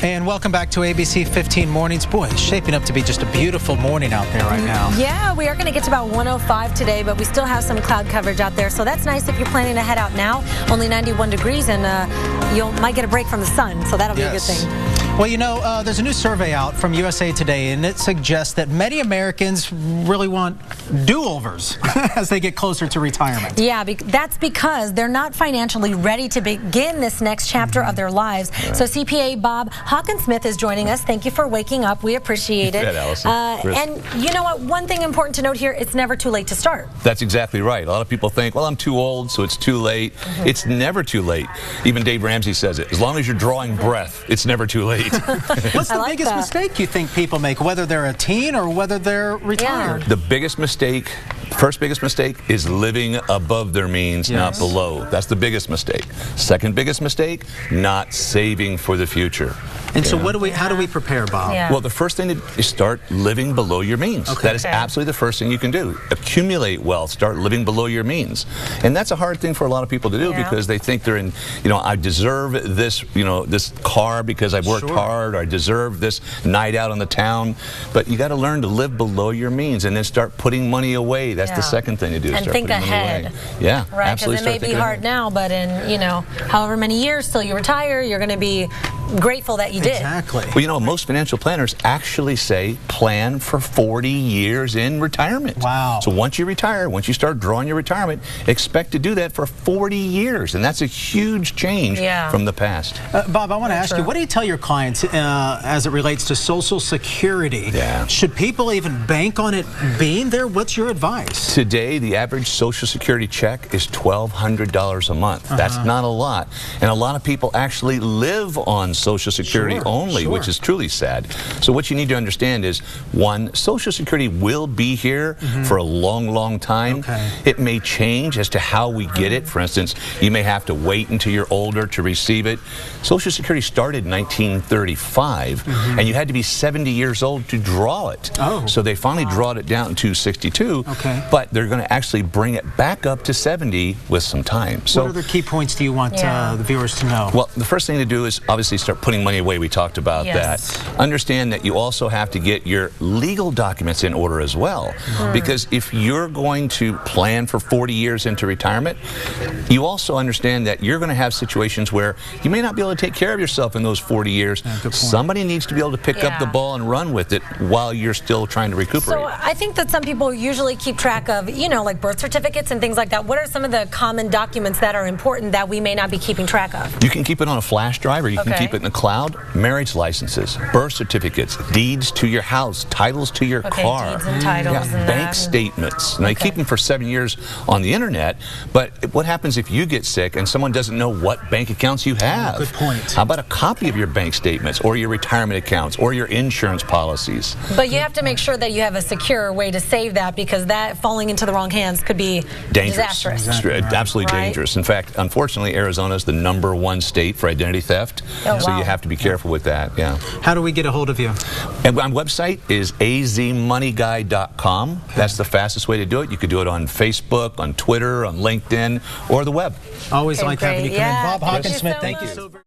And welcome back to ABC 15 Mornings. Boy, it's shaping up to be just a beautiful morning out there right now. Yeah, we are going to get to about 105 today, but we still have some cloud coverage out there. So that's nice if you're planning to head out now. Only 91 degrees, and you might get a break from the sun, so that'll be a good thing. Well, you know, there's a new survey out from USA Today, and it suggests that many Americans really want do-overs as they get closer to retirement. Yeah, that's because they're not financially ready to begin this next chapter of their lives. So CPA Bob Hockensmith is joining us. Thank you for waking up. We appreciate it. And you know what? One thing important to note here, it's never too late to start. That's exactly right. A lot of people think, well, I'm too old, so it's too late. It's never too late. Even Dave Ramsey says it. As long as you're drawing breath, it's never too late. What's the biggest mistake you think people make, whether they're a teen or whether they're retired? The biggest mistake, first biggest mistake, is living above their means, not below. That's the biggest mistake. Second biggest mistake, not saving for the future. And so how do we prepare, Bob? Well, the first thing is start living below your means. That is absolutely the first thing you can do. Accumulate wealth, start living below your means. And that's a hard thing for a lot of people to do because they think they're in, you know, I deserve this, you know, this car because I've worked hard, or I deserve this night out on the town. But you got to learn to live below your means and then start putting money away. That's the second thing to do. And start think putting ahead. money away. Yeah, right, absolutely. Because it may be hard now, but in, you know, however many years till you retire, you're going to be grateful that you did. Exactly. Well, you know, most financial planners actually say plan for 40 years in retirement. Wow. So once you retire, once you start drawing your retirement, expect to do that for 40 years. And that's a huge change from the past. Bob, I want to ask you, what do you tell your clients as it relates to Social Security? Should people even bank on it being there? What's your advice? Today, the average Social Security check is $1,200 a month. That's not a lot. And a lot of people actually live on Social Security only, which is truly sad. So what you need to understand is, one, Social Security will be here for a long, long time. It may change as to how we get it. For instance, you may have to wait until you're older to receive it. Social Security started in 1935, and you had to be 70 years old to draw it. So they finally drawed it down to 62, but they're going to actually bring it back up to 70 with some time. So what other key points do you want the viewers to know? Well, the first thing to do is obviously start putting money away. We talked about that. Understand that you also have to get your legal documents in order as well. Because if you're going to plan for 40 years into retirement, you also understand that you're going to have situations where you may not be able to take care of yourself in those 40 years. Somebody needs to be able to pick up the ball and run with it while you're still trying to recuperate. So I think that some people usually keep track of, you know, like birth certificates and things like that. What are some of the common documents that are important that we may not be keeping track of? You can keep it on a flash drive, or you can keep it in the cloud. Marriage licenses, birth certificates, deeds to your house, titles to your car. Deeds and titles and bank statements. Now, you keep them for 7 years on the internet, but what happens if you get sick and someone doesn't know what bank accounts you have? Good point. How about a copy of your bank statements, or your retirement accounts, or your insurance policies? But you have to make sure that you have a secure way to save that, because that falling into the wrong hands could be disastrous. Absolutely dangerous. In fact, unfortunately, Arizona is the #1 state for identity theft, so you have to be careful with that. How do we get a hold of you? And my website is azmoneyguy.com. That's the fastest way to do it. You could do it on Facebook, on Twitter, on LinkedIn, or the web. Always like having you come in. Bob Hockensmith, thank you.